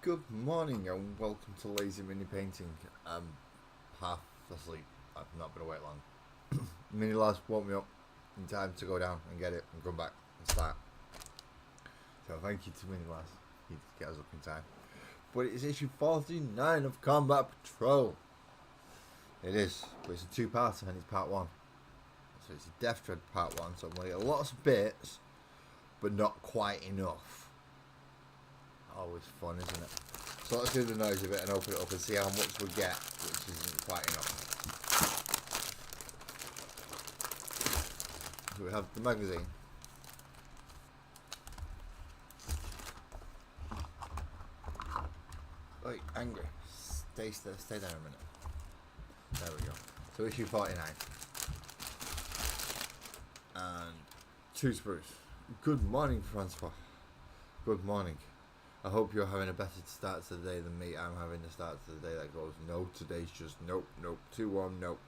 Good morning and welcome to Lazy Mini Painting. I'm half asleep. I've not been awake long. Mini lads woke me up in time to go down and get it and come back and start. So thank you to Mini lads. He did get us up in time. But it is issue 49 of Combat Patrol. It is, but it's a two-parter and it's part one. So it's a deffdread part one. So I'm going to get lots of bits, but not quite enough. Always fun, isn't it? So let's do the noise of it and open it up and see how much we get, which isn't quite enough. So we have the magazine. Wait, angry. Stay there a minute. There we go. So issue 49. And two sprues. Good morning, Francois. Good morning. I hope you're having a better start to the day than me. I'm having a start to the day that goes, no, today's just nope, too warm, nope.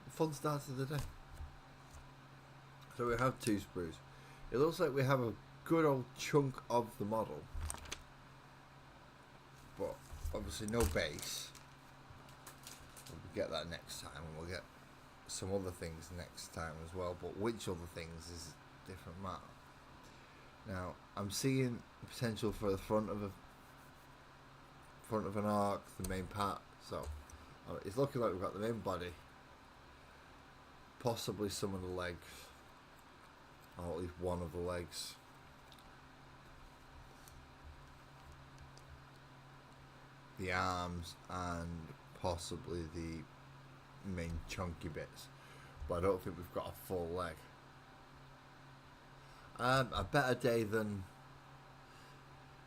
Fun start to the day. So we have two sprues. It looks like we have a good old chunk of the model, but obviously no base. We'll get that next time, and we'll get some other things next time as well, but which other things is a different matter. Now, I'm seeing potential for the front of an arc, the main part. So it's looking like we've got the main body, possibly some of the legs, or at least one of the legs. The arms and possibly the main chunky bits, but I don't think we've got a full leg. A better day than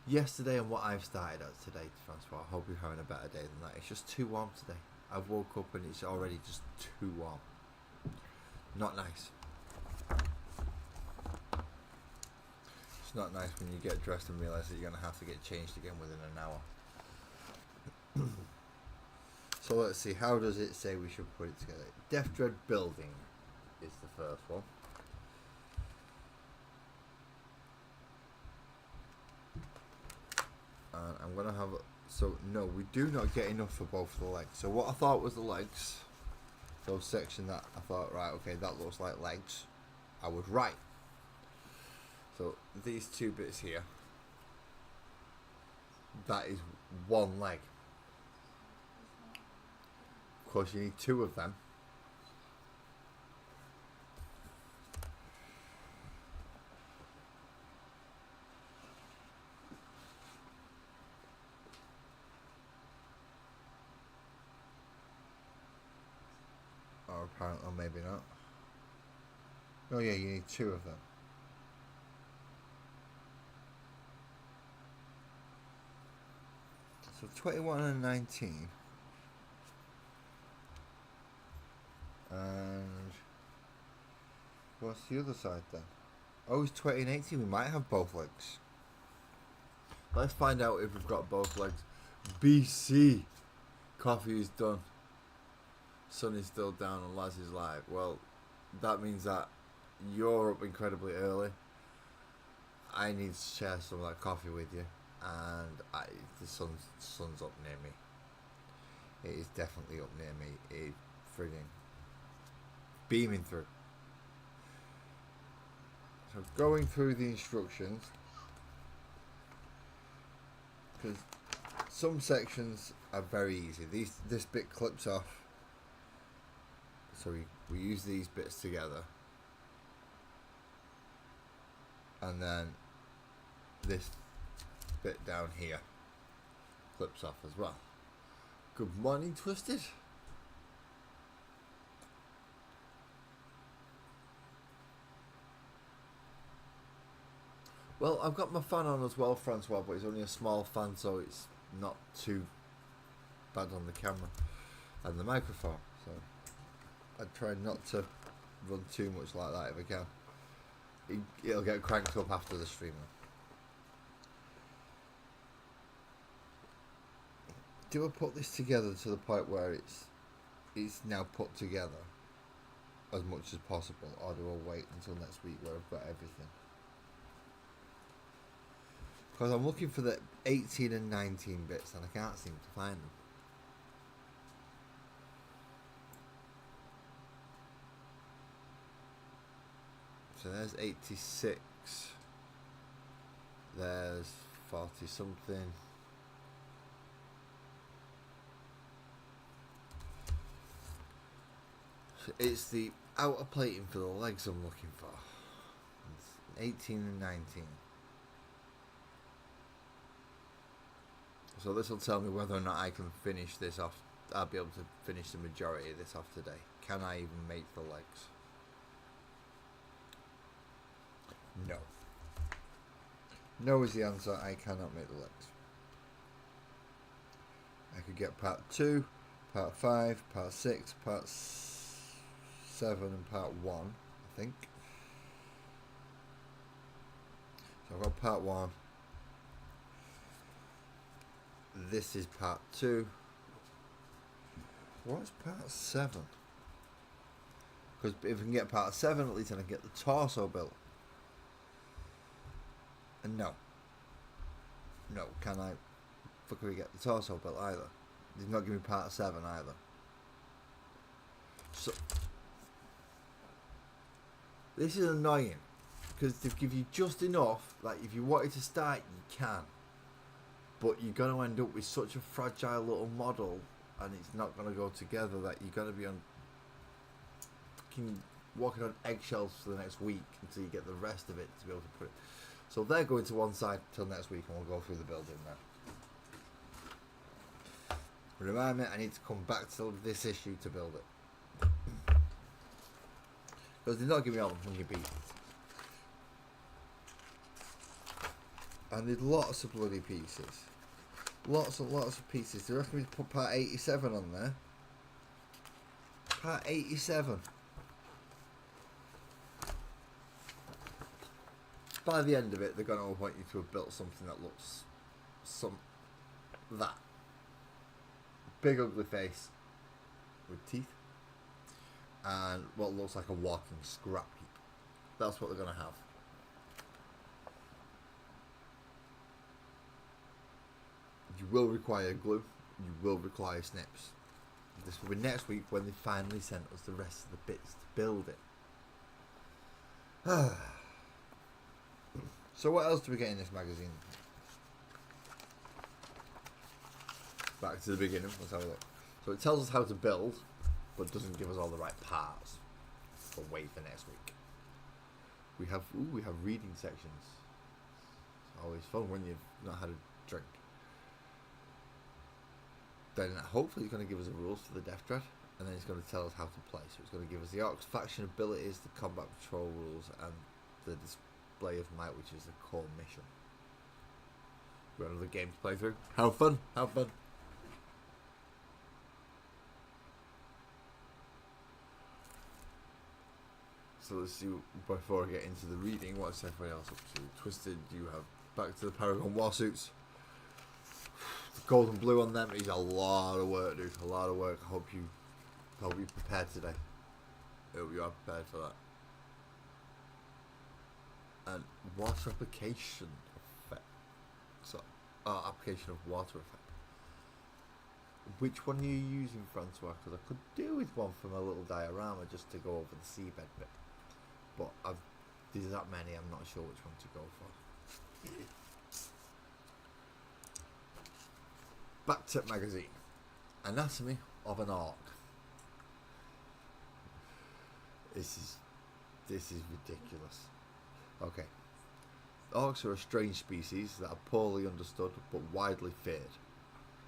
yesterday and what I've started at today, Francois. I hope you're having a better day than that. It's just too warm today. I've woke up and it's already just too warm. Not nice. It's not nice when you get dressed and realise that you're going to have to get changed again within an hour. So let's see, how does it say we should put it together? Deffdread Building is the first one. And I'm going to have, so no, we do not get enough for both the legs. So what I thought was the legs, those section that I thought, right, okay, that looks like legs, I was right. So these two bits here, that is one leg. Of course, you need two of them. Or apparently, or maybe not. Oh yeah, you need two of them. So 21 and 19. And what's the other side then? Oh, it's 20 and 18. We might have both legs. Let's find out if we've got both legs. BC. Coffee is done. Sun is still down and Laz is live. Well, that means that you're up incredibly early. I need to share some of that coffee with you. And the sun's up near me. It is definitely up near me. It's frigging beaming through. So going through the instructions, because some sections are very easy. This bit clips off. So we use these bits together, and then this bit down here clips off as well. Good morning, Twisted. Well, I've got my fan on as well, Francois, but it's only a small fan, so it's not too bad on the camera and the microphone. So I try not to run too much like that if I can. It'll get cranked up after the stream. Do I put this together to the point where it's now put together as much as possible, or do I wait until next week where I've got everything? Because I'm looking for the 18 and 19 bits and I can't seem to find them. So there's 86. There's 40 something. So it's the outer plating for the legs I'm looking for. It's 18 and 19. So this will tell me whether or not I can finish this off. I'll be able to finish the majority of this off today. Can I even make the legs? No. No is the answer. I cannot make the legs. I could get part 2, part 5, part 6, part 7 and part 1, I think. So I've got part 1. This is part 2. What's part 7? Because if we can get part 7, at least then I can get the torso built. And no, can I fucking get the torso built either? He's not giving me part 7 either. So this is annoying because they give you just enough. Like if you wanted to start, you can, but you're gonna end up with such a fragile little model, and it's not gonna go together. That you're gonna be on fucking walking on eggshells for the next week until you get the rest of it to be able to put it. So they're going to one side till next week and we'll go through the building now. Remind me, I need to come back to this issue to build it. Because they're not giving me all the funky pieces. I need lots of bloody pieces. Lots and lots of pieces. They reckon me to put part 87 on there. Part 87. By the end of it, they're going to want you to have built something that looks that big ugly face with teeth and what looks like a walking scrap heap. That's what they're going to have. You will require glue. You will require snips. This will be next week when they finally send us the rest of the bits to build it. So what else do we get in this magazine? Back to the beginning, let's have a look. So it tells us how to build, but doesn't give us all the right parts. We'll wait for next week. We have reading sections. It's always fun when you've not had a drink. Then hopefully it's going to give us the rules for the deffdread, and then it's going to tell us how to play. So it's going to give us the Orcs faction abilities, the combat patrol rules, and the display of might, which is the core mission. We've got another game to play through. Have fun! Have fun! So let's see, before I get into the reading, what's everybody else up to? Twisted, you have back to the Paragon Warsuits. The gold and blue on them is a lot of work, dude. A lot of work. I hope you're prepared today. I hope you are prepared for that. And water application effect. So, application of water effect. Which one are you using, Francois? Because I could do with one for my little diorama just to go over the seabed bit. But there's that many, I'm not sure which one to go for. Back to magazine. Anatomy of an Orc. This is ridiculous. Okay. Orcs are a strange species that are poorly understood but widely feared.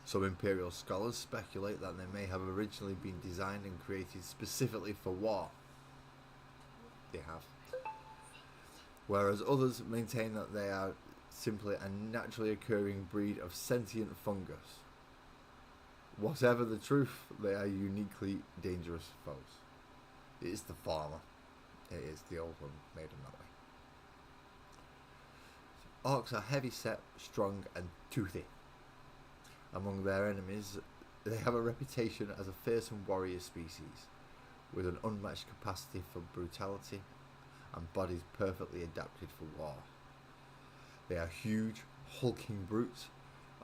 Some Imperial scholars speculate that they may have originally been designed and created specifically for war. They have. Whereas others maintain that they are simply a naturally occurring breed of sentient fungus. Whatever the truth, they are uniquely dangerous foes. It is the former. It is the old one made them that way. Orcs are heavy set, strong and toothy. Among their enemies, they have a reputation as a fearsome warrior species, with an unmatched capacity for brutality and bodies perfectly adapted for war. They are huge, hulking brutes,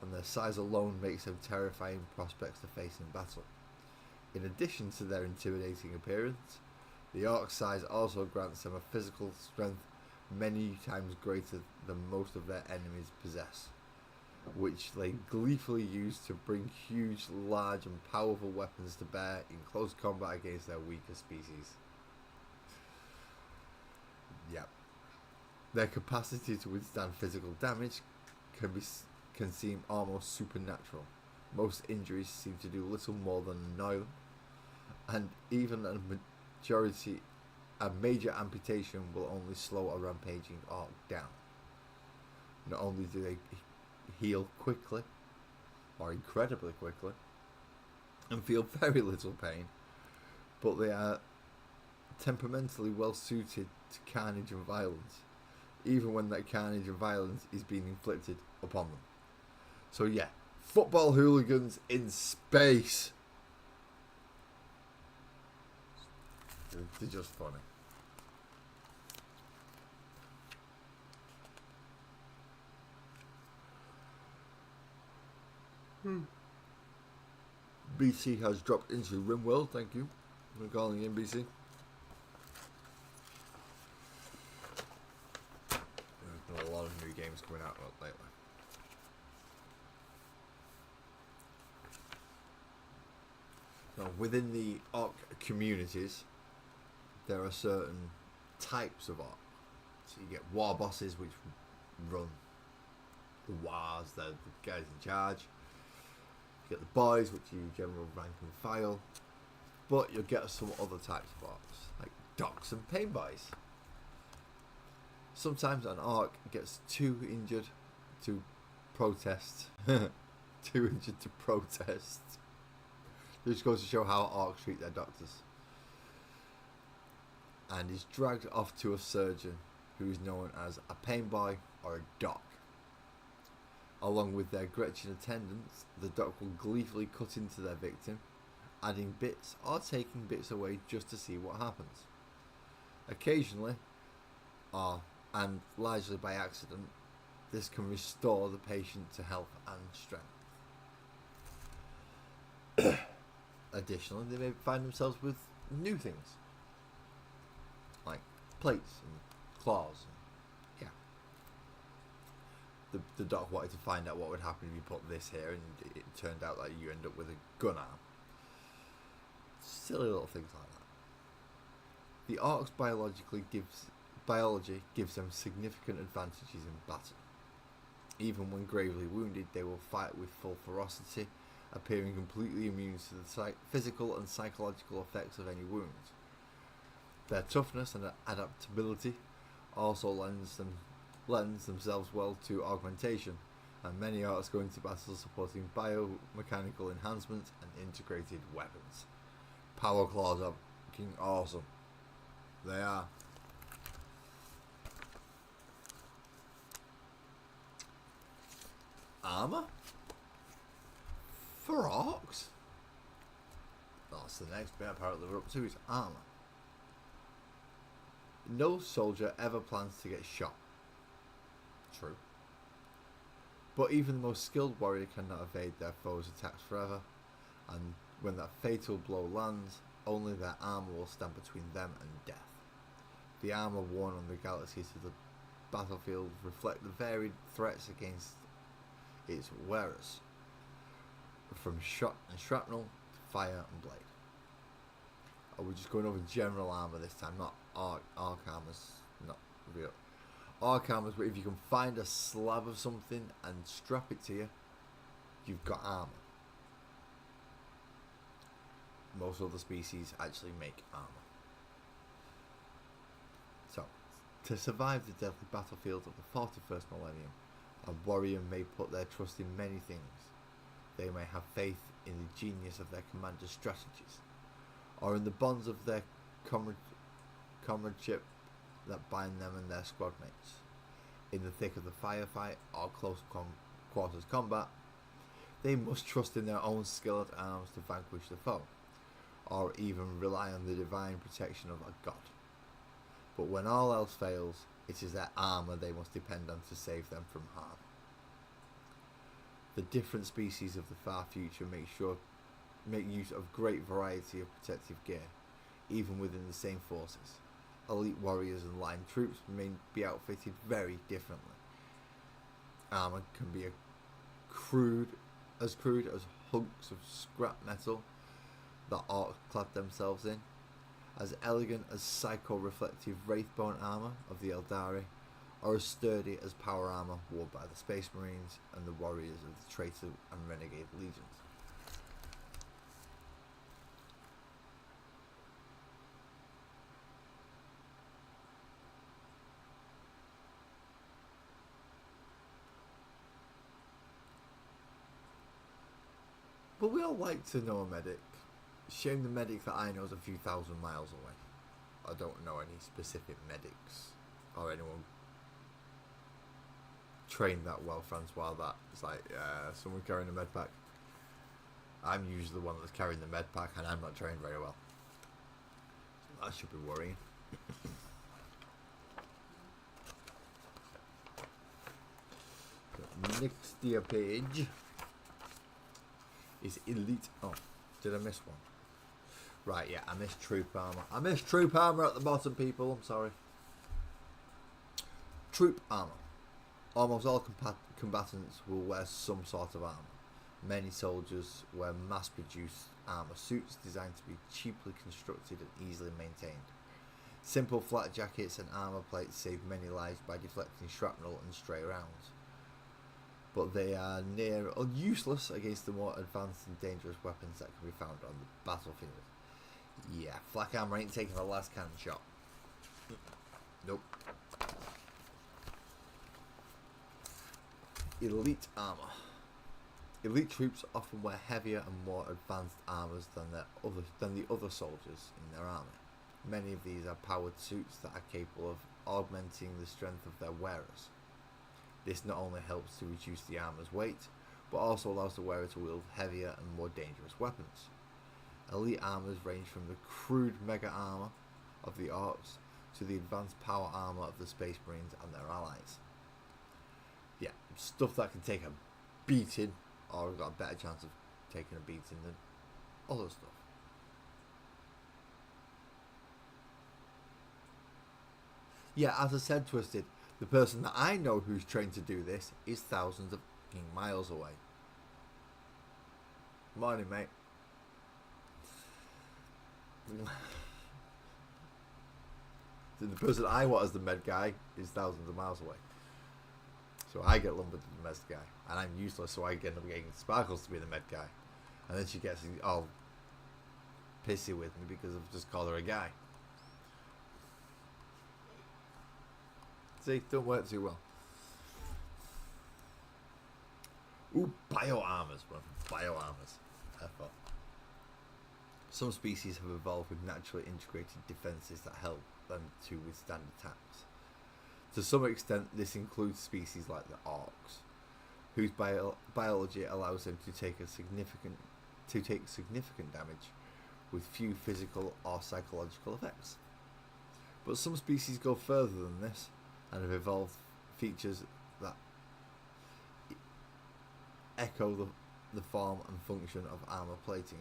and their size alone makes them terrifying prospects to face in battle. In addition to their intimidating appearance, the orc's size also grants them a physical strength many times greater than most of their enemies possess, which they gleefully use to bring huge, large and powerful weapons to bear in close combat against their weaker species. Yep. Their capacity to withstand physical damage can seem almost supernatural. Most injuries seem to do little more than annoy them, and even a major amputation will only slow a rampaging orc down. Not only do they heal quickly, or incredibly quickly, and feel very little pain, but they are temperamentally well suited to carnage and violence, even when that carnage and violence is being inflicted upon them. So yeah, football hooligans in space. They're just funny. BC has dropped into Rimworld, thank you for calling in, BC. There's been a lot of new games coming out lately. So within the orc communities, there are certain types of orc. So you get war bosses, which run the wars, they're the guys in charge. You get the boys, which you general rank and file. But you'll get some other types of orcs, like docs and pain boys. Sometimes an orc gets too injured to protest. Too injured to protest. It just goes to show how orcs treat their doctors. And is dragged off to a surgeon who is known as a pain boy or a doc. Along with their Gretchen attendants, the doc will gleefully cut into their victim, adding bits or taking bits away just to see what happens. Occasionally, and largely by accident, this can restore the patient to health and strength. Additionally, they may find themselves with new things, like plates and claws. And, yeah. The doc wanted to find out what would happen if you put this here, and it turned out that you end up with a gun arm. Silly little things like that. The orc's biology gives them significant advantages in battle. Even when gravely wounded, they will fight with full ferocity, appearing completely immune to the physical and psychological effects of any wounds. Their toughness and adaptability also lends themselves well to augmentation, and many orcs go into battle supporting biomechanical enhancements and integrated weapons. Power claws are fucking awesome. They are. Armor? For orcs? That's the next bit apparently we're up to, is armor. No soldier ever plans to get shot. True. But even the most skilled warrior cannot evade their foes' attacks forever, and when that fatal blow lands, only their armor will stand between them and death. The armor worn on the galaxies of the battlefield reflect the varied threats against its wearers, from shot and shrapnel to fire and blade. We're just going over general armor this time, not arc armor's not real. Arc armor's where if you can find a slab of something and strap it to you, you've got armor. Most other species actually make armor. So, to survive the deadly battlefield of the 41st millennium, a warrior may put their trust in many things. They may have faith in the genius of their commander's strategies, or in the bonds of their comradeship that bind them and their squad mates. In the thick of the firefight or close quarters combat, they must trust in their own skill at arms to vanquish the foe, or even rely on the divine protection of a god. But when all else fails, it is their armour they must depend on to save them from harm. The different species of the far future make use of great variety of protective gear, even within the same forces. Elite warriors and line troops may be outfitted very differently. Armour can be crude as hunks of scrap metal that orcs clad themselves in, as elegant as psycho-reflective wraithbone armour of the Eldari, or as sturdy as power armour worn by the Space Marines and the warriors of the Traitor and Renegade Legions. But we all like to know a medic. Shame the medic that I know is a few thousand miles away. I don't know any specific medics or anyone trained that well, Francois, that it's like, someone carrying a med pack. I'm usually the one that's carrying the med pack and I'm not trained very well. So that should be worrying. Next year page is elite. Oh, did I miss one? Right, yeah, I missed troop armour. I missed troop armour at the bottom, people. I'm sorry. Troop armour. Almost all combatants will wear some sort of armour. Many soldiers wear mass-produced armour suits designed to be cheaply constructed and easily maintained. Simple flat jackets and armour plates save many lives by deflecting shrapnel and stray rounds, but they are near useless against the more advanced and dangerous weapons that can be found on the battlefield. Yeah, flak armour ain't taking the last cannon shot. Nope. Elite armour. Elite troops often wear heavier and more advanced armours than the other soldiers in their army. Many of these are powered suits that are capable of augmenting the strength of their wearers. This not only helps to reduce the armour's weight, but also allows the wearer to wield heavier and more dangerous weapons. Elite armours range from the crude mega armour of the orcs to the advanced power armour of the Space Marines and their allies. Yeah, stuff that can take a beating, or got a better chance of taking a beating than other stuff. Yeah, as I said, Twisted, the person that I know who's trained to do this is thousands of miles away. Morning, mate. The person I want as the med guy is thousands of miles away. So I get lumbered as the med guy. And I'm useless, so I end up getting Sparkles to be the med guy. And then she gets all pissy with me because I've just called her a guy. See, don't work too well. Ooh, bio-armors, bro. Bio-armors. Some species have evolved with naturally integrated defences that help them to withstand attacks. To some extent, this includes species like the orcs, whose biology allows them to take significant damage with few physical or psychological effects. But some species go further than this and have evolved features that echo the form and function of armour plating.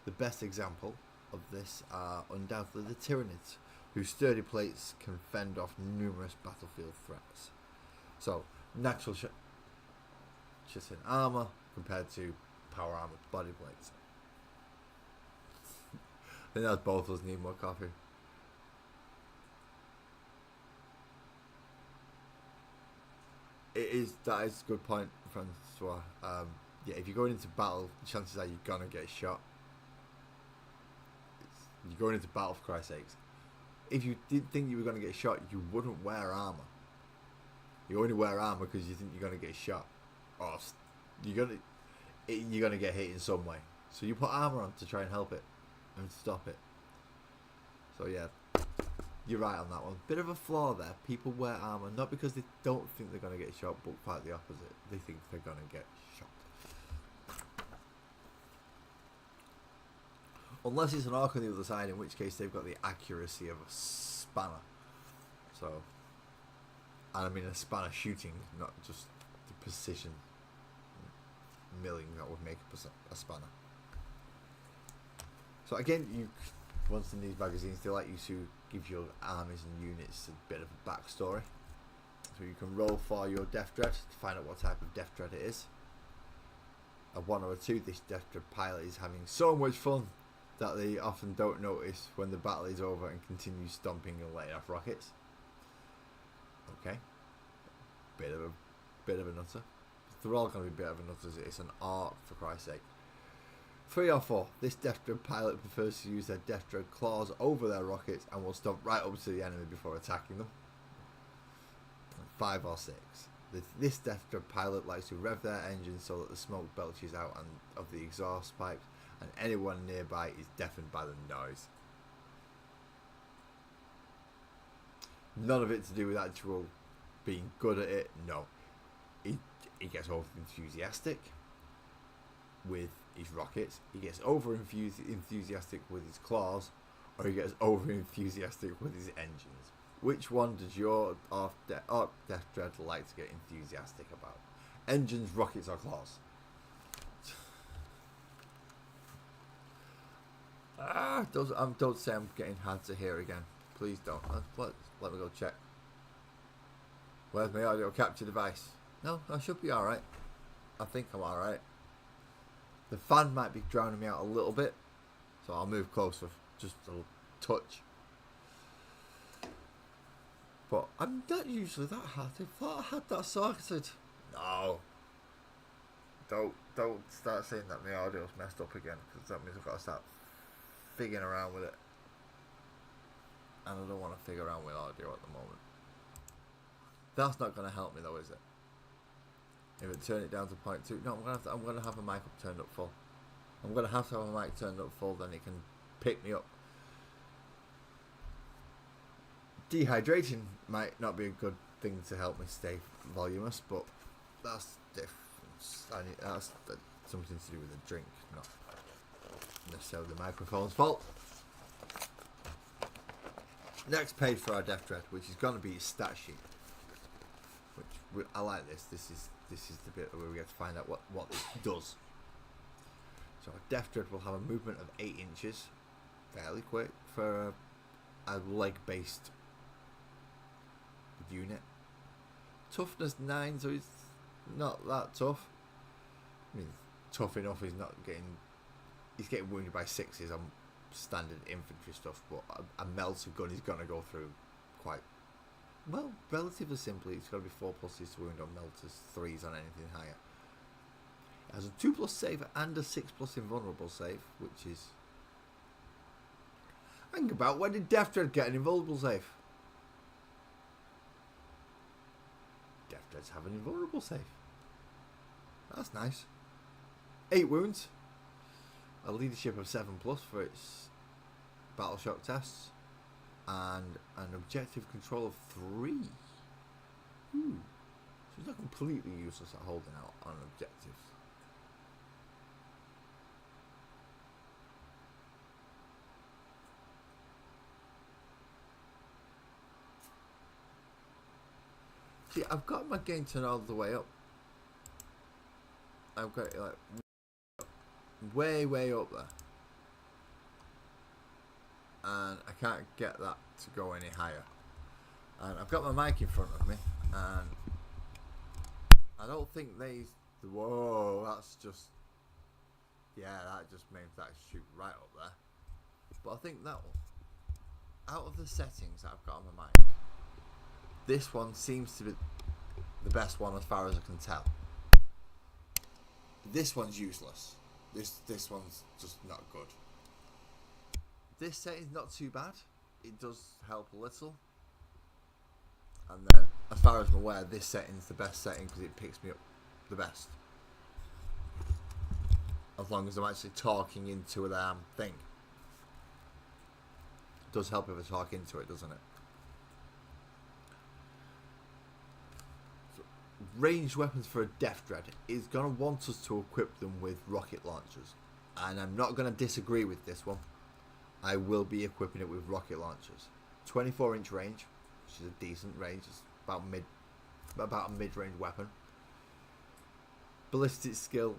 The best example of this are undoubtedly the Tyranids, whose sturdy plates can fend off numerous battlefield threats. So, natural just in armour compared to power armoured body plates. I think that's both of us need more coffee. That is a good point, Francois. Yeah, if you're going into battle, chances are you're gonna get shot. You're going into battle, for Christ's sakes. If you didn't think you were going to get shot, you wouldn't wear armour. You only wear armour because you think you're going to get shot. Or you're going to get hit in some way. So you put armour on to try and help it. And stop it. So yeah, you're right on that one. Bit of a flaw there. People wear armour not because they don't think they're going to get shot, but quite the opposite. They think they're going to get shot. Unless it's an orc on the other side, in which case they've got the accuracy of a spanner. So, and I mean a spanner shooting, not just the precision. milling that would make up a spanner. So again, once in these magazines, they like you to give your armies and units a bit of a backstory. So you can roll for your deffdread to find out what type of deffdread it is. A 1 or a 2, this deffdread pilot is having so much fun that they often don't notice when the battle is over and continue stomping and letting off rockets. Okay, bit of a nutter. They're all going to be a bit of a nutter. It's an art, for Christ's sake. 3 or 4, this deffdread pilot prefers to use their deffdread claws over their rockets and will stomp right up to the enemy before attacking them. 5 or 6, this deffdread pilot likes to rev their engines so that the smoke belches out of the exhaust pipes and anyone nearby is deafened by the noise. None of it to do with actual being good at it, no. He gets over enthusiastic with his rockets, he gets over enthusiastic with his claws, or he gets over enthusiastic with his engines. Which one does your deffdread like to get enthusiastic about? Engines, rockets, or claws? Don't say I'm getting hard to hear again. Please don't. Let me go check. Where's my audio capture device? No, I should be alright. I think I'm alright. The fan might be drowning me out a little bit, so I'll move closer, just a touch. But I'm not usually that hard. I thought I had that sorted. No. Don't start saying that my audio's messed up again, because that means I've got to start figuring around with it. And I don't want to figure around with audio at the moment. That's not going to help me though, is it? If I turn it down to 0.2, no, I'm gonna have a mic turned up full. I'm gonna have to have a mic turned up full, then it can pick me up. Dehydrating might not be a good thing to help me stay voluminous, but that's different. That's something to do with the drink, not necessarily the microphone's fault. Next page for our deffdread, which is going to be his stat sheet. Which I like this. This is the bit where we get to find out what this does. So a deffdread will have a movement of 8 inches, fairly quick for a leg-based unit. Toughness 9, so it's not that tough. I mean, tough enough. He's getting wounded by 6s on standard infantry stuff, but a melter gun is gonna go through quite well, relatively simply. It's got to be 4+ to wound on melters, 3s on anything higher. It has a 2+ save and a 6+ invulnerable save, which is... Think about, when did deffdread get an invulnerable save? Deffdreads have an invulnerable save. That's nice. 8 wounds. A leadership of 7+ for its battle shock tests. And an objective control of 3. So it's not completely useless at holding out on objectives. See, I've got my gain turned all the way up. I've got it like way up there. And I can't get that to go any higher. And I've got my mic in front of me, and I don't think whoa, that's just, yeah, that just made that shoot right up there. But I think that one, out of the settings that I've got on my mic, this one seems to be the best one as far as I can tell. This one's useless. This one's just not good. This setting's not too bad. It does help a little. And then, as far as I'm aware, this setting's the best setting because it picks me up the best. As long as I'm actually talking into a damn thing. It does help if I talk into it, doesn't it? So, ranged weapons for a deffdread is going to want us to equip them with rocket launchers. And I'm not going to disagree with this one. I will be equipping it with rocket launchers. 24-inch range, which is a decent range. It's about a mid-range weapon. Ballistic skill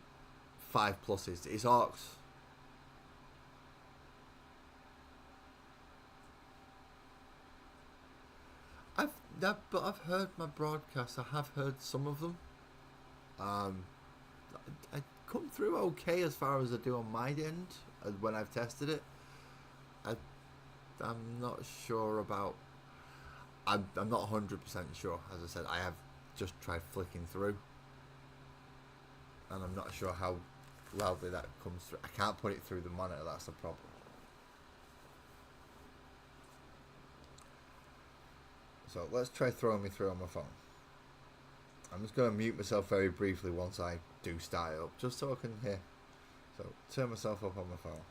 5+. It's orcs. But I've heard my broadcasts. I have heard some of them. I come through okay as far as I do on my end when I've tested it. I'm not sure about. I'm not 100% sure. As I said, I have just tried flicking through, and I'm not sure how loudly that comes through. I can't put it through the monitor. That's the problem. So let's try throwing me through on my phone. I'm just going to mute myself very briefly once I do start it up, just so I can hear. So turn myself up on my phone,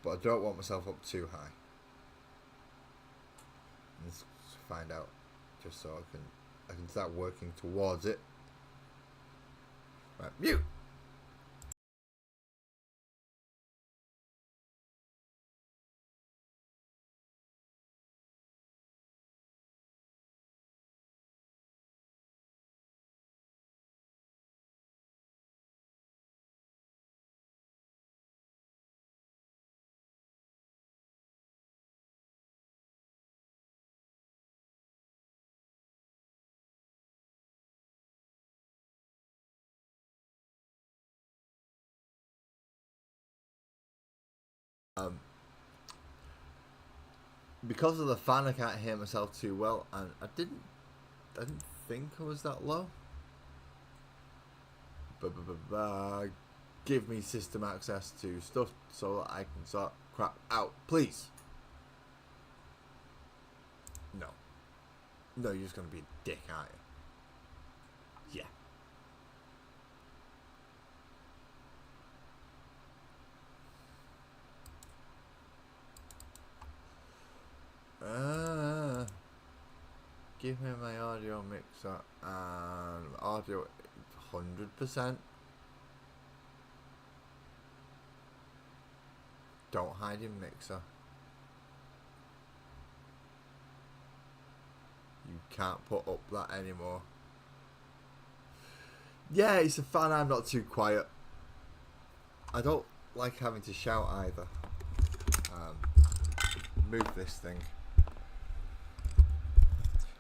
but I don't want myself up too high. Let's find out, just so I can start working towards it. Right, mute. Because of the fan, I can't hear myself too well, and I didn't think I was that low. Give me system access to stuff so that I can sort crap out, please. No, you're just gonna be a dick, aren't you? Yeah. Give me my audio mixer and audio 100%. Don't hide your mixer. You can't put up that anymore. Yeah, it's a fan. I'm not too quiet. I don't like having to shout either. Move this thing.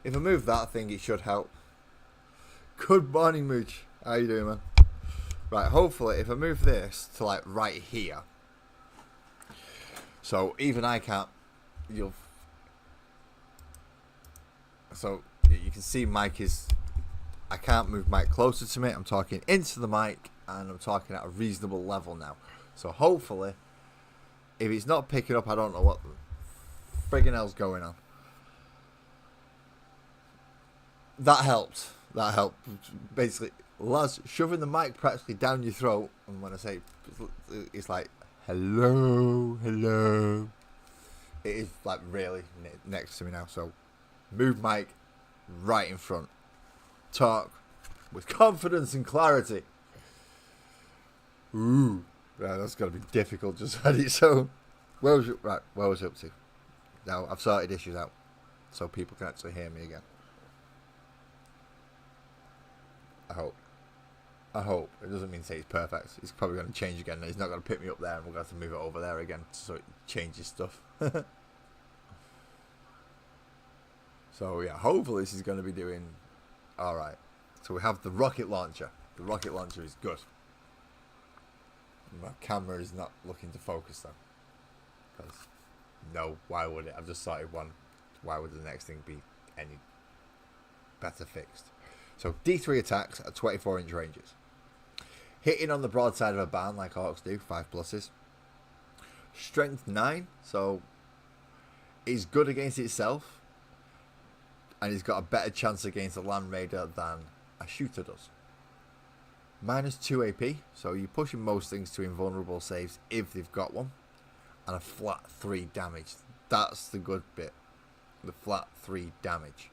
If I move that thing, it should help. Good morning, Mooch. How you doing, man? Right, hopefully, if I move this to like right here, so even I can't. So you can see Mike is. I can't move Mike closer to me. I'm talking into the mic, and I'm talking at a reasonable level now. So hopefully, if it's not picking up, I don't know what the friggin' hell's going on. That helped. Basically, lads, shoving the mic practically down your throat, and when I say it's like hello. It is like really next to me now. So move mic right in front. Talk with confidence and clarity. Ooh, yeah, that's got to be difficult just on its own. Where was you up to? Now I've sorted issues out, so people can actually hear me again. I hope. It doesn't mean to say it's perfect. It's probably going to change again. He's not going to pick me up there, and we're going to have to move it over there again so it changes stuff. So yeah, hopefully this is going to be doing alright. So we have the rocket launcher. The rocket launcher is good. My camera is not looking to focus though. Because, no, why would it? I've just started one. Why would the next thing be any better fixed? So D3 attacks at 24-inch ranges. Hitting on the broadside of a barn like orcs do, 5+. Strength 9, so it's good against itself. And he's got a better chance against a land raider than a shooter does. -2 AP, so you're pushing most things to invulnerable saves if they've got one. And a flat 3 damage. That's the good bit. The flat 3 damage.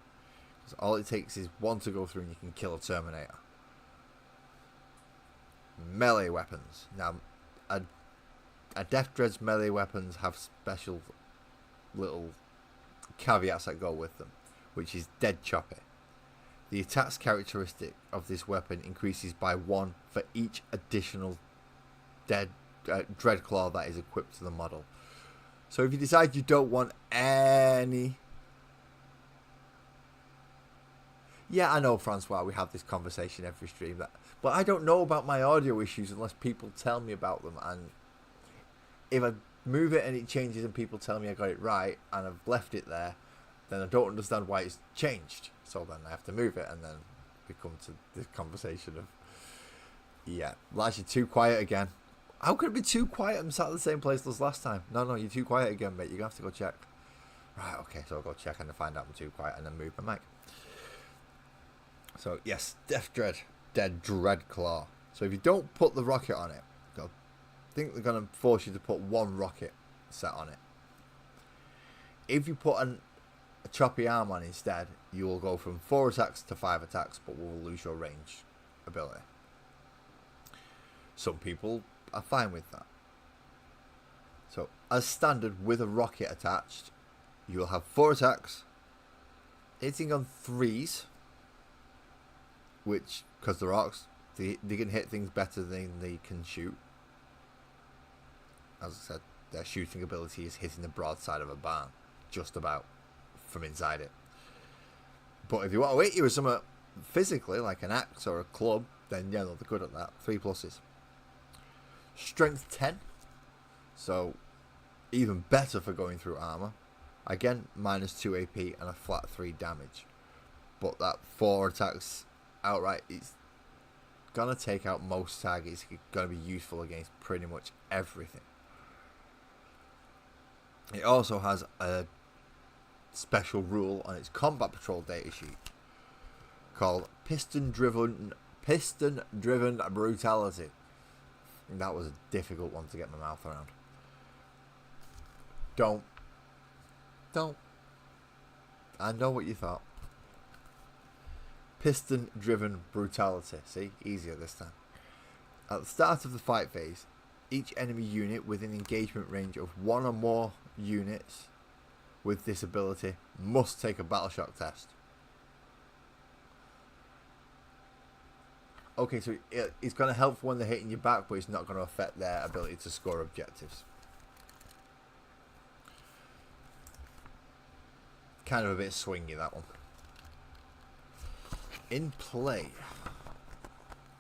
Because all it takes is 1 to go through and you can kill a Terminator. Melee weapons. Now, a deffdread's melee weapons have special little caveats that go with them, which is dead choppy. The attack's characteristic of this weapon increases by 1 for each additional dread claw that is equipped to the model. So if you decide you don't want any... Yeah, I know, Francois, we have this conversation every stream, but I don't know about my audio issues unless people tell me about them. And if I move it and it changes and people tell me I got it right and I've left it there, then I don't understand why it's changed. So then I have to move it, and then we come to this conversation of, yeah, well, actually too quiet again. How could it be too quiet? I'm sat at the same place as last time. No, you're too quiet again, mate. You're going to have to go check. Right, okay, so I'll go check and find out I'm too quiet and then move my mic. So, yes, Dead Dread Claw. So if you don't put the rocket on it, I think they're going to force you to put 1 rocket set on it. If you put a choppy arm on instead, you will go from 4 attacks to 5 attacks, but will lose your range ability. Some people are fine with that. So, as standard with a rocket attached, you will have 4 attacks, hitting on 3s, which, because they're arcs, they can hit things better than they can shoot. As I said, their shooting ability is hitting the broadside of a barn, just about, from inside it. But if you want to hit you with something physically, like an axe or a club, then yeah, they're good at that. 3 pluses. Strength 10, so even better for going through armor. Again, minus 2 AP and a flat 3 damage. But that 4 attacks outright, it's gonna take out most targets. It's gonna be useful against pretty much everything. It also has a special rule on its combat patrol data sheet called piston driven brutality. And that was a difficult one to get my mouth around. Don't. I know what you thought. Piston driven brutality. See, easier this time. At the start of the fight phase, each enemy unit within engagement range of 1 or more units with this ability must take a battle shock test. Okay, so it's going to help when they're hitting you back, but it's not going to affect their ability to score objectives. Kind of a bit swingy, that one. In play.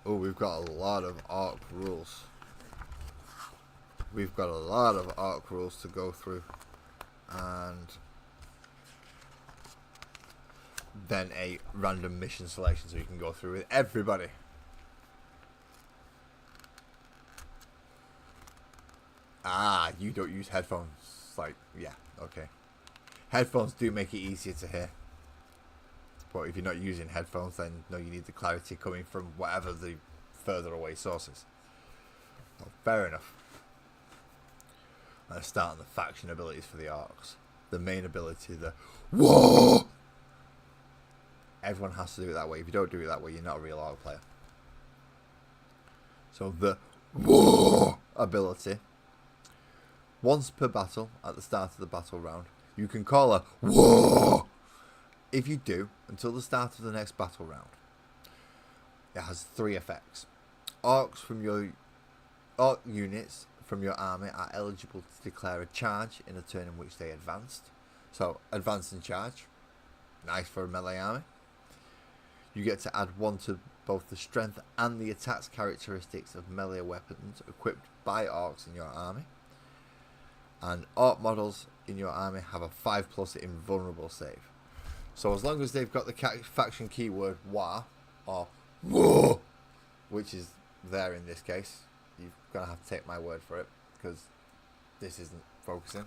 Oh, we've got a lot of arc rules. We've got a lot of arc rules to go through. And then a random mission selection so you can go through with everybody. Ah, you don't use headphones. Like, yeah, okay. Headphones do make it easier to hear. But if you're not using headphones, then no, you need the clarity coming from whatever the further away source is. Well, fair enough. Let's start on the faction abilities for the arcs. The main ability, the whoa! Everyone has to do it that way. If you don't do it that way, you're not a real arc player. So the whoa ability. Once per battle, at the start of the battle round, you can call a whoa. If you do, until the start of the next battle round, it has 3 effects. Arcs from your arc units from your army are eligible to declare a charge in a turn in which they advanced. So, advance and charge. Nice for a melee army. You get to add 1 to both the strength and the attacks characteristics of melee weapons equipped by arcs in your army. And arc models in your army have a 5+ invulnerable save. So as long as they've got the faction keyword WA or WOA, which is there in this case, you're going to have to take my word for it because this isn't focusing.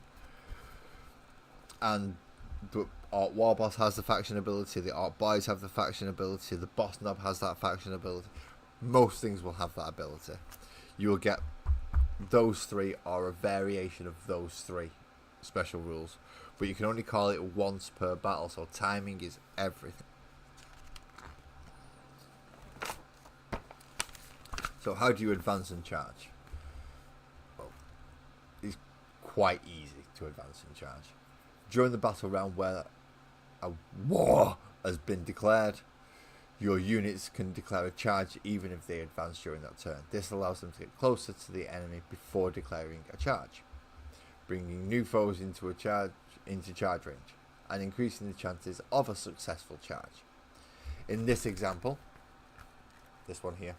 And the Art Warboss has the faction ability, the Art Boys have the faction ability, the Boss Knob has that faction ability. Most things will have that ability. You will get those 3 or a variation of those 3 special rules. But you can only call it once per battle, so timing is everything. So how do you advance and charge? Well, it's quite easy to advance and charge. During the battle round where a war has been declared, Your units can declare a charge even if they advance during that turn. This allows them to get closer to the enemy before declaring a charge, bringing new foes into charge range, and increasing the chances of a successful charge. In this example, this one here,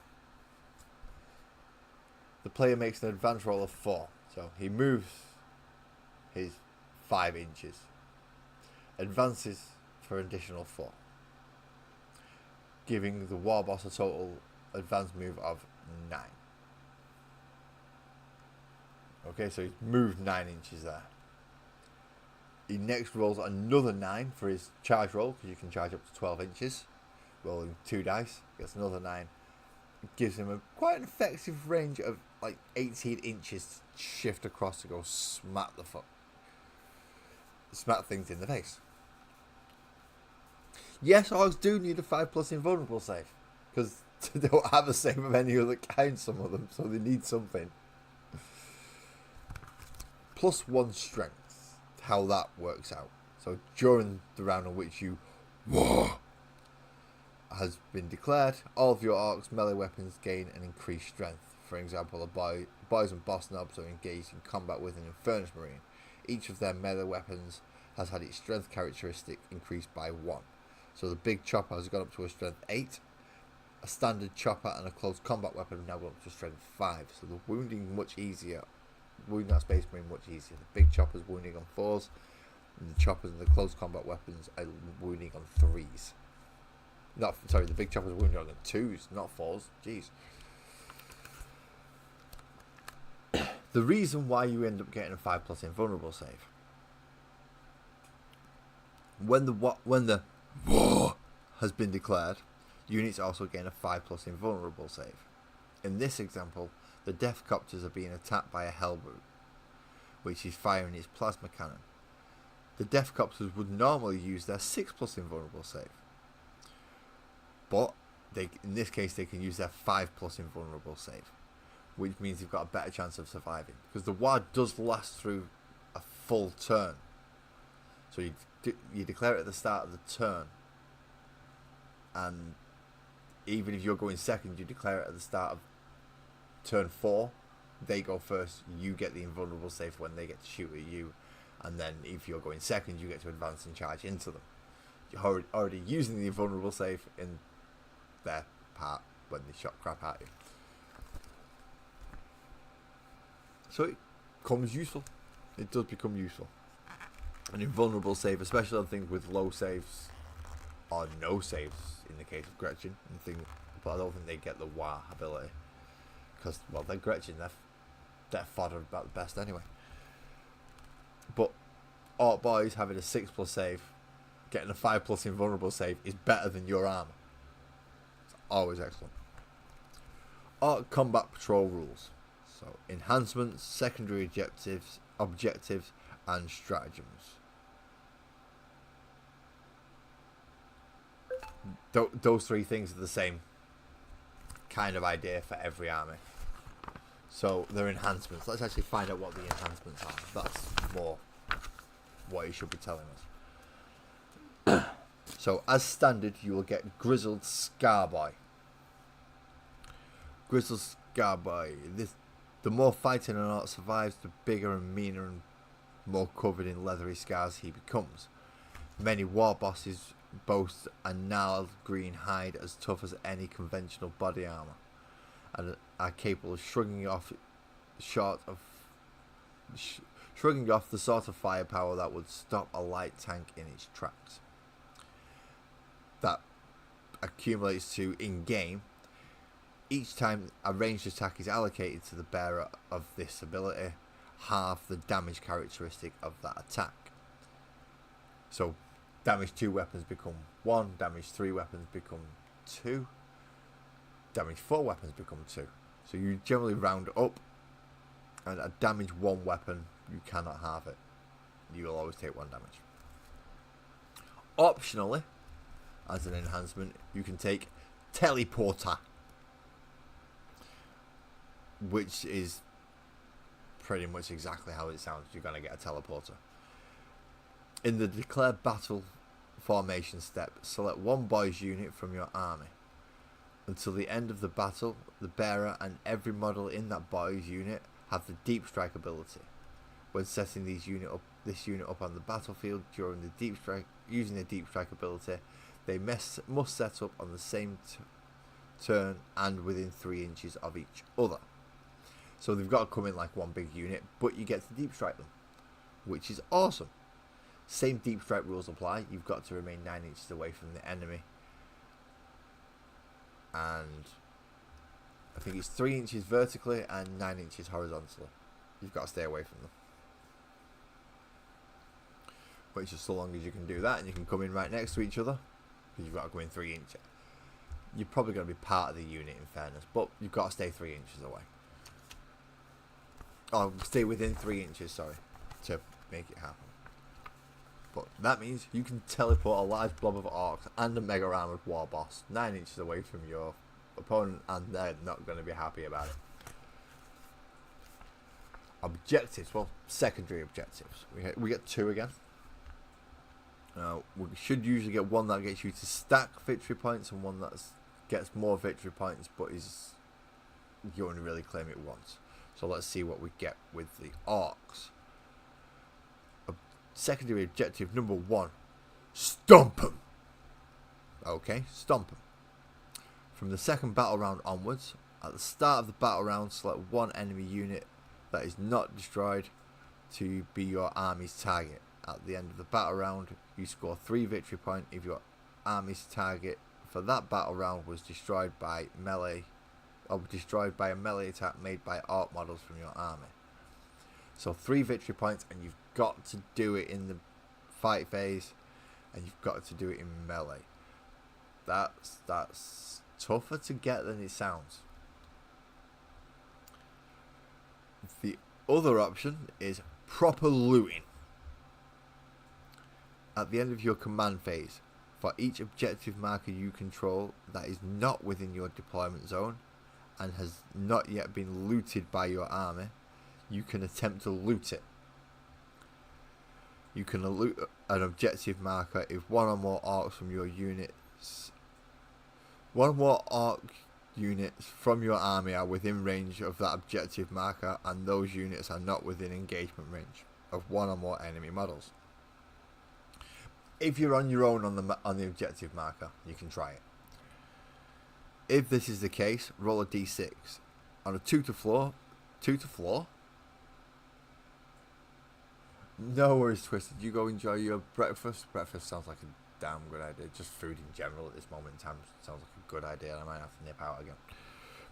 the player makes an advance roll of 4. So he moves his 5 inches, advances for an additional 4, giving the war boss a total advance move of 9. Okay, so he's moved 9 inches there. He next rolls another 9 for his charge roll, because you can charge up to 12 inches. Rolling 2 dice, gets another 9. It gives him quite an effective range of like 18 inches to shift across to go smack things in the face. Yes, orcs do need a 5+ invulnerable save, because they don't have a save of any other kind, some of them, so they need something. +1 strength, how that works out. So during the round in which you has been declared, all of your orcs' melee weapons gain an increased strength. For example, boys and boss knobs are engaged in combat with an Infernus Marine. Each of their melee weapons has had its strength characteristic increased by 1. So the big chopper has gone up to a strength 8. A standard chopper and a close combat weapon have now gone up to strength 5. So the wounding much easier. Wounding that Space Marine much easier. The big chopper's wounding on 4s, and the choppers and the close combat weapons are wounding on 3s. The big chopper's wounding on 2s, not 4s. Jeez. The reason why you end up getting a 5+ invulnerable save, when the war has been declared, units also gain a 5+ invulnerable save. In this example, the Death Copters are being attacked by a Hellbrute, which is firing its plasma cannon. The Death Copters would normally use their 6+ invulnerable save, but in this case they can use their 5+ invulnerable save, which means you've got a better chance of surviving, because the war does last through a full turn. So you declare it at the start of the turn, and even if you're going second, you declare it at the start of turn 4. They go first, you get the invulnerable save when they get to shoot at you, and then if you're going second, you get to advance and charge into them. You're already using the invulnerable save in their part when they shot crap at you. So it becomes useful. It does become useful. An invulnerable save, especially on things with low saves or no saves, in the case of Gretchen, but I don't think they get the WA ability, because, well, they're Gretchen, they're fodder about the best anyway. But Orc Boys having a 6+ save, getting a 5+ invulnerable save is better than your armor. It's always excellent. Orc combat patrol rules. So enhancements, secondary objectives, and stratagems. Those 3 things are the same kind of idea for every army. So they're enhancements. Let's actually find out what the enhancements are. That's more what you should be telling us. So as standard, you will get Grizzled Scarboy. Grizzled Scarboy. The more fighting an orc survives, the bigger and meaner and more covered in leathery scars he becomes. Many war bosses boast a gnarled green hide as tough as any conventional body armor, and are capable of shrugging off the sort of firepower that would stop a light tank in its tracks. That accumulates to in-game. Each time a ranged attack is allocated to the bearer of this ability, half the damage characteristic of that attack. So damage 2 weapons become 1, damage 3 weapons become 2, damage 4 weapons become 2. So you generally round up, and a damage 1 weapon, you cannot halve it. You will always take 1 damage. Optionally, as an enhancement, you can take Teleporter, which is pretty much exactly how it sounds. You're going to get a teleporter. In the declared battle formation step. Select one boys unit from your army. Until the end of the battle, the bearer and every model in that boys unit have the deep strike ability. When setting this unit up on the battlefield during the deep strike, using the deep strike ability, they must set up on the same turn and within 3 inches of each other. So they've got to come in like one big unit, but you get to deep strike them, which is awesome. Same deep strike rules apply. You've got to remain 9 inches away from the enemy, and I think it's 3 inches vertically and 9 inches horizontally. You've got to stay away from them. But it's just so long as you can do that and you can come in right next to each other, because you've got to go in 3 inches. You're probably going to be part of the unit in fairness, but you've got to stay 3 inches away. Oh, stay within 3 inches, sorry, to make it happen. But that means you can teleport a large blob of orcs and a mega armored war boss 9 inches away from your opponent, and they're not going to be happy about it. Objectives, well, secondary objectives. We get 2 again. We should usually get one that gets you to stack victory points and one that gets more victory points, but you only really claim it once. So let's see what we get with the orcs. Secondary objective number 1: stomp them. Okay, stomp them. From the second battle round onwards, at the start of the battle round, select one enemy unit that is not destroyed to be your army's target. At the end of the battle round, you score 3 victory points if your army's target for that battle round was destroyed by melee, or destroyed by a melee attack made by orc models from your army. So 3 victory points, and you've got to do it in the fight phase, and you've got to do it in melee. That's tougher to get than it sounds. The other option is proper looting. At the end of your command phase, for each objective marker you control that is not within your deployment zone and has not yet been looted by your army, you can attempt to loot it. You can loot an objective marker if one or more orcs from your units, one or more orc units from your army are within range of that objective marker, and those units are not within engagement range of one or more enemy models. If you're on your own on the objective marker, you can try it. If this is the case, roll a d6. On a 2 to floor, no worries, Twisted. You go enjoy your breakfast. Breakfast sounds like a damn good idea. Just food in general at this moment in time sounds like a good idea. I might have to nip out again,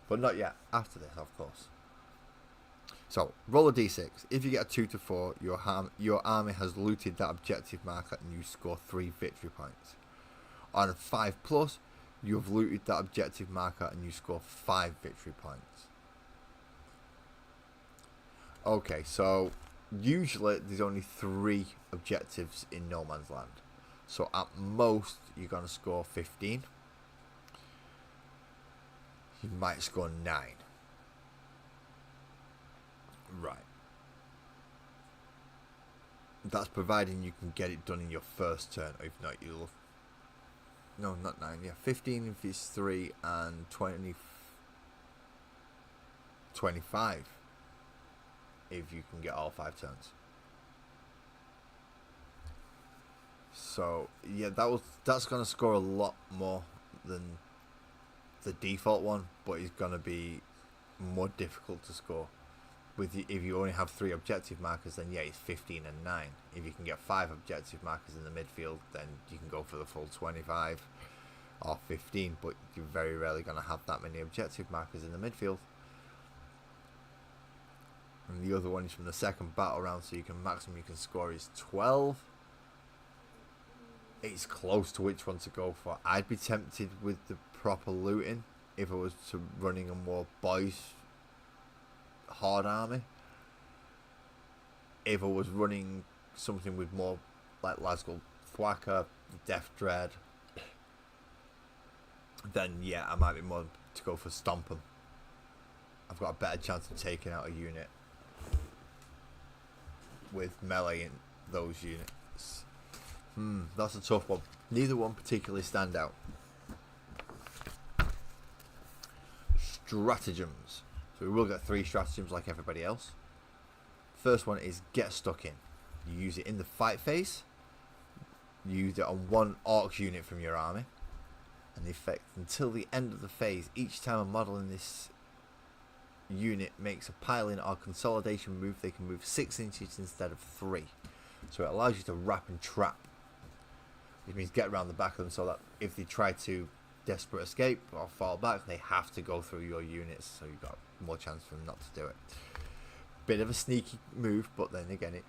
but not yet. After this, of course. So roll a d6. If you get a 2 to 4, your army has looted that objective marker and you score 3 victory points. On a 5+, you have looted that objective marker and you score 5 victory points. Okay, so usually there's only 3 objectives in No Man's Land. So at most you're going to score 15. You might score 9. Right. That's providing you can get it done in your first turn. If not, you'll... No, not 9. Yeah, 15 if it's 3 and 25 if you can get all 5 turns. So yeah, that's gonna score a lot more than the default one, but it's gonna be more difficult to score. If you only have 3 objective markers, then yeah, it's 15 and 9. If you can get 5 objective markers in the midfield, then you can go for the full 25 or 15, but you're very rarely going to have that many objective markers in the midfield. And the other one is from the second battle round, so maximum you can score is 12. It's close to which one to go for. I'd be tempted with the proper looting if I was to running a more boys hard army. If I was running something with more like Lasgold Thwacker, deffdread, then yeah, I might be more to go for stomp 'em. I've got a better chance of taking out a unit with melee in those units. That's a tough one. Neither one particularly stand out. Stratagems. So we will get 3 stratagems like everybody else. First one is get stuck in. You use it in the fight phase. You use it on one orc unit from your army. And the effect until the end of the phase. Each time a model in this unit makes a piling or consolidation move, they can move 6 inches instead of 3. So it allows you to wrap and trap. Which means get around the back of them so that if they try to desperate escape or fall back, they have to go through your units, so you've got more chance for them not to do it. Bit of a sneaky move, but then again, it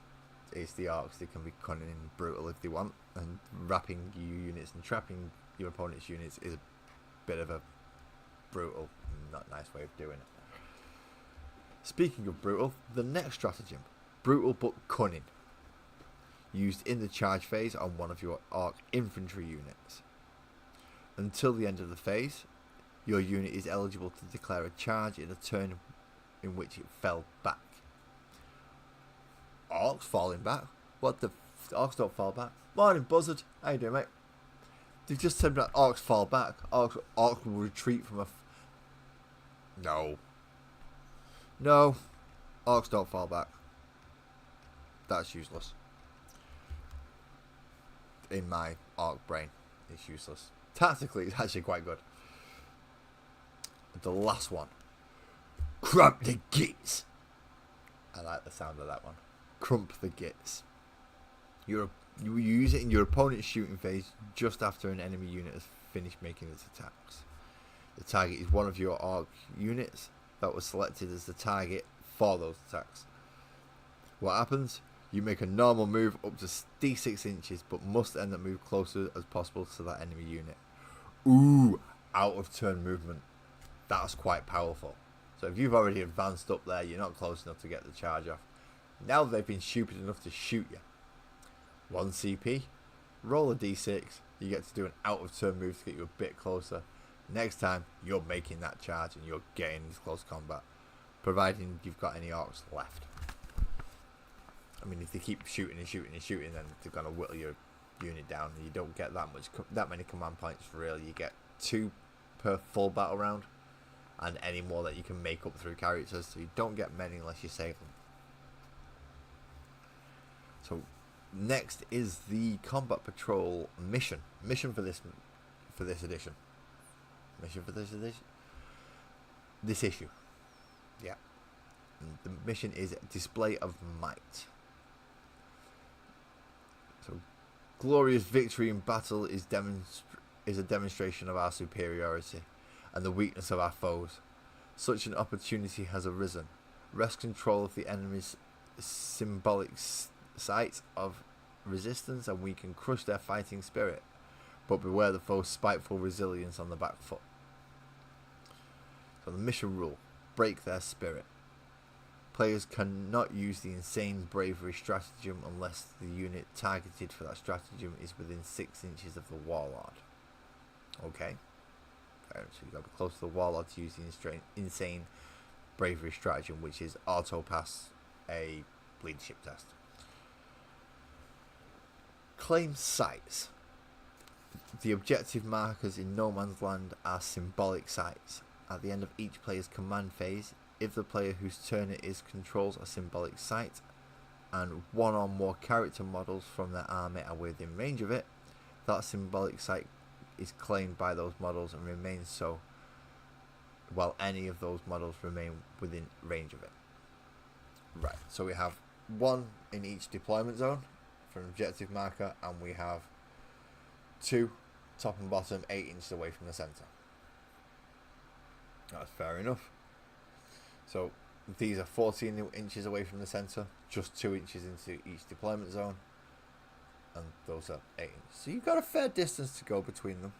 is the orcs. They can be cunning and brutal if they want, and wrapping your units and trapping your opponent's units is a bit of a brutal, not nice way of doing it. Speaking of brutal, the next stratagem, brutal but cunning, used in the charge phase on one of your orc infantry units. Until the end of the phase, your unit is eligible to declare a charge in a turn in which it fell back. Orcs falling back? What the orcs don't fall back? Morning, Buzzard. How you doing, mate? They've just said that orcs fall back. Orcs will retreat from a... No. No. Orcs don't fall back. That's useless. In my orc brain, it's useless. Tactically, it's actually quite good. The last one. Crump the gits. I like the sound of that one. Crump the gits. You use it in your opponent's shooting phase just after an enemy unit has finished making its attacks. The target is one of your orc units that was selected as the target for those attacks. What happens? You make a normal move up to d6 inches, but must end the move closer as possible to that enemy unit. Ooh, out of turn movement. That's quite powerful. So if you've already advanced up there, you're not close enough to get the charge off. Now they've been stupid enough to shoot you. 1 CP, roll a d6, you get to do an out of turn move to get you a bit closer. Next time, you're making that charge and you're getting into close combat, providing you've got any orcs left. I mean, if they keep shooting and shooting and shooting, then they're going to whittle your unit down. And you don't get that many command points, really. You get 2 per full battle round, and any more that you can make up through characters. So you don't get many unless you save them. So next is the combat patrol mission. Mission for this edition. Mission for this edition. This issue. Yeah. And the mission is display of might. So, glorious victory in battle is a demonstration of our superiority and the weakness of our foes. Such an opportunity has arisen. Wrest control of the enemy's symbolic sites of resistance and we can crush their fighting spirit. But beware the foe's spiteful resilience on the back foot. So the mission rule, break their spirit. Players cannot use the insane bravery stratagem unless the unit targeted for that stratagem is within 6 inches of the warlord. Okay. So you've got to be close to the warlord to use the insane bravery stratagem, which is auto pass a leadership test. Claim sites. The objective markers in No Man's Land are symbolic sites. At the end of each player's command phase, if the player whose turn it is controls a symbolic site and 1 or more character models from their army are within range of it, that symbolic site is claimed by those models and remains so while any of those models remain within range of it. Right, so we have 1 in each deployment zone for an objective marker, and we have 2 top and bottom 8 inches away from the centre. That's fair enough. So these are 14 inches away from the centre, just 2 inches into each deployment zone, and those are 8 inches. So you've got a fair distance to go between them.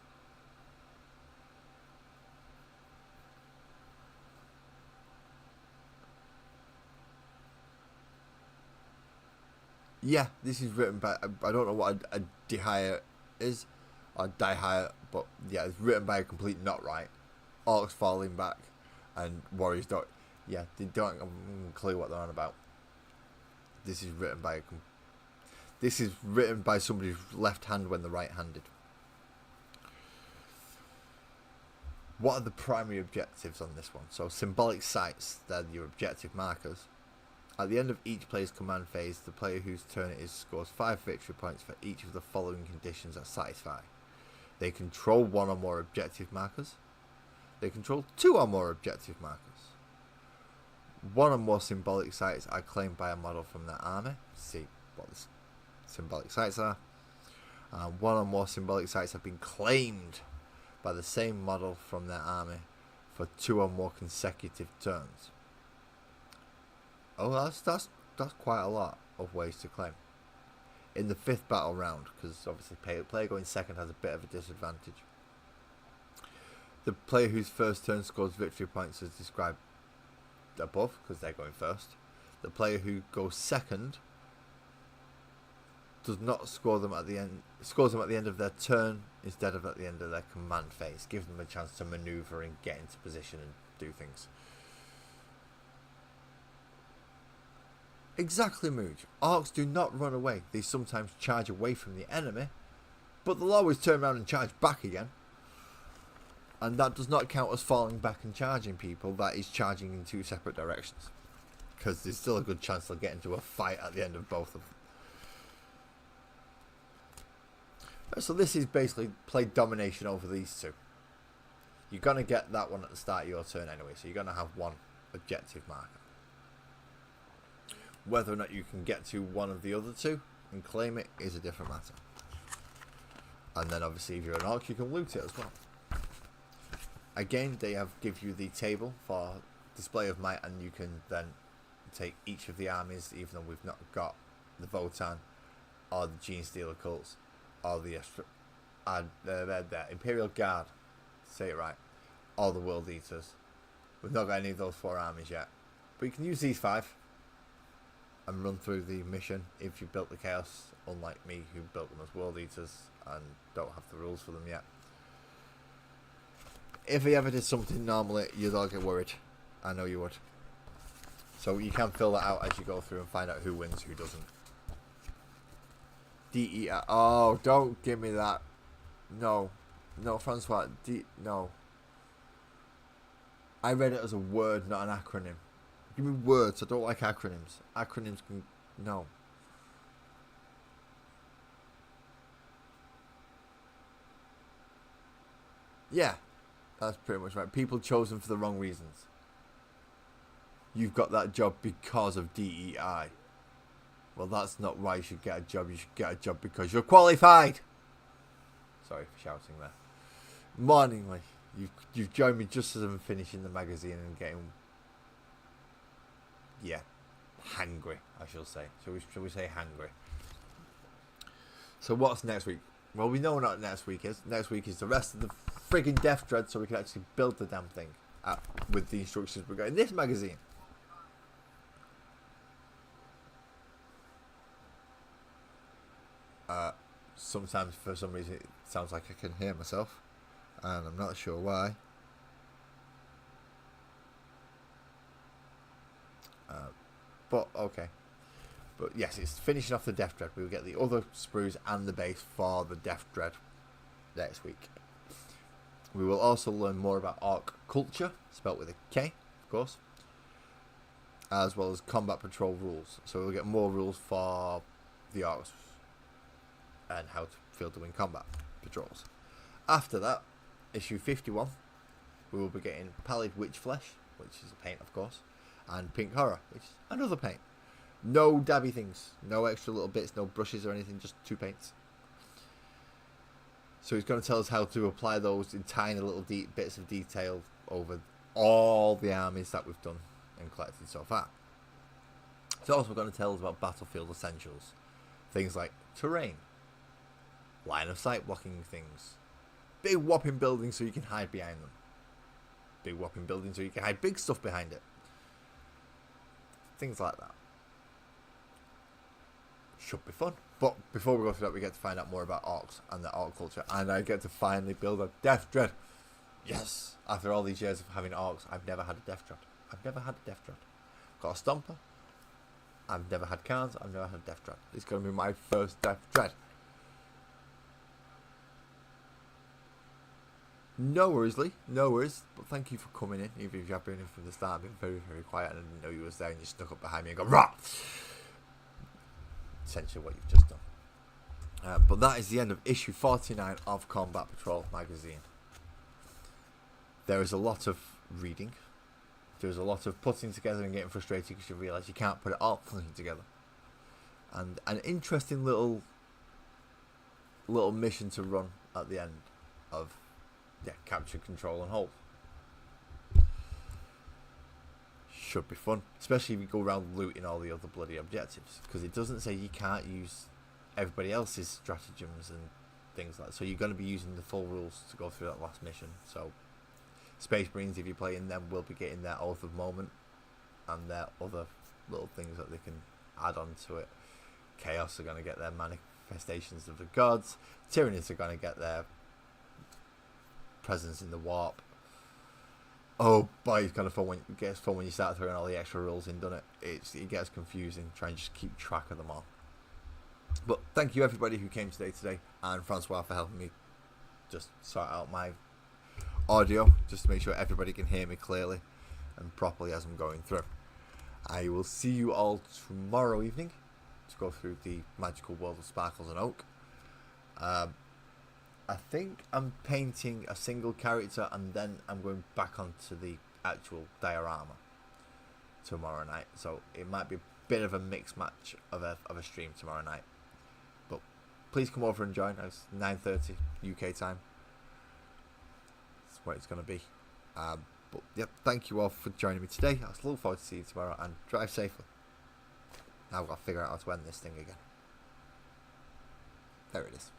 Yeah, this is written by, I don't know what a dehire is, or die-hire, but yeah, it's written by a complete not right. Orcs falling back, and warriors don't. Yeah, they don't have a clue what they're on about. This is written by This is written by somebody left-handed when they're right-handed. What are the primary objectives on this one? So symbolic sites, they're your objective markers. At the end of each player's command phase, the player whose turn it is scores 5 victory points for each of the following conditions that satisfy. They control 1 or more objective markers. They control 2 or more objective markers. 1 or more symbolic sites are claimed by a model from their army. See what the symbolic sites are. 1 or more symbolic sites have been claimed by the same model from their army for 2 or more consecutive turns. Oh, that's quite a lot of ways to claim. In the 5th battle round, because obviously player going second has a bit of a disadvantage. The player whose first turn scores victory points as described above, because they're going first. The player who goes second does not score them at the end. Scores them at the end of their turn instead of at the end of their command phase. Gives them a chance to maneuver and get into position and do things. Exactly, Mooj. Orcs do not run away. They sometimes charge away from the enemy, but they'll always turn around and charge back again. And that does not count as falling back and charging people. That is charging in 2 separate directions. Because there's still a good chance they'll get into a fight at the end of both of them. So this is basically play domination over these 2. You're going to get that one at the start of your turn anyway. So you're going to have 1 objective marker. Whether or not you can get to one of the other 2 and claim it is a different matter. And then obviously if you're an orc you can loot it as well. Again, they give you the table for display of might, and you can then take each of the armies, even though we've not got the Votan or the Gene Stealer cults or the Imperial Guard, say it right, or the World Eaters. We've not got any of those 4 armies yet, but you can use these 5 and run through the mission if you built the Chaos, unlike me who built them as World Eaters and don't have the rules for them yet. If he ever did something normally, you'd all get worried. I know you would. So you can fill that out as you go through and find out who wins, who doesn't. DER. Oh, don't give me that. No. No, Francois. No. I read it as a word, not an acronym. Give me words. I don't like acronyms. Acronyms can... No. Yeah. That's pretty much right. People chosen for the wrong reasons. You've got that job because of DEI. Well, that's not why you should get a job. You should get a job because you're qualified. Sorry for shouting there. Morningly, you've joined me just as I'm finishing the magazine and getting... Yeah. Hangry, I shall say. Shall we say hangry? So what's next week? Well, we know what next week is. Next week is the rest of the friggin' deffdread, so we can actually build the damn thing with the instructions we got in this magazine. Sometimes, for some reason, it sounds like I can hear myself, and I'm not sure why. But okay. But yes, it's finishing off the deffdread. We'll get the other sprues and the base for the deffdread next week. We will also learn more about orc culture, spelt with a K, of course, as well as combat patrol rules. So we'll get more rules for the orcs and how to field to win combat patrols. After that, issue 51, we will be getting Pallid Witch Flesh, which is a paint, of course, and Pink Horror, which is another paint. No dabby things, no extra little bits, no brushes or anything, just 2 paints. So he's going to tell us how to apply those in tiny little bits of detail over all the armies that we've done and collected so far. He's also going to tell us about battlefield essentials. Things like terrain, line of sight blocking things, big whopping buildings so you can hide behind them, big whopping buildings so you can hide big stuff behind it. Things like that. Should be fun. But before we go through that, we get to find out more about orcs and the orc culture, and I get to finally build a deffdread. Yes! After all these years of having orcs, I've never had a deffdread. I've never had a deffdread. Got a stomper I've never had cards. I've never had deffdread. It's going to be my first deffdread. No worries, Lee. No worries. But thank you for coming in. Even if you have been in from the start, I've been very, very quiet and I didn't know you was there and you snuck up behind me and go, rah! Essentially what you've just done. But that is the end of issue 49 of Combat Patrol magazine. There is a lot of reading. There's a lot of putting together and getting frustrated because you realise you can't put it all together. And an interesting little mission to run at the end of capture, control and hold. Should be fun, especially if you go around looting all the other bloody objectives, because it doesn't say you can't use everybody else's stratagems and things like that. So you're going to be using the full rules to go through that last mission. So Space Marines, if you're playing them, will be getting their Oath of Moment and their other little things that they can add on to it. Chaos are going to get their manifestations of the gods. Tyrannies are going to get their presence in the warp. Oh boy, it's kind of fun when it gets fun when you start throwing all the extra rules in, doesn't it? It gets confusing. Try and just keep track of them all. But thank you everybody who came today, and Francois for helping me just sort out my audio, just to make sure everybody can hear me clearly and properly as I'm going through. I will see you all tomorrow evening to go through the Magical World of Sparkles and Oak. I think I'm painting a single character and then I'm going back onto the actual diorama tomorrow night. So it might be a bit of a mixed match of a stream tomorrow night. But please come over and join. It's 9:30 UK time. That's where it's going to be. But yep, thank you all for joining me today. I look forward to seeing you tomorrow, and drive safely. Now I've got to figure out how to end this thing again. There it is.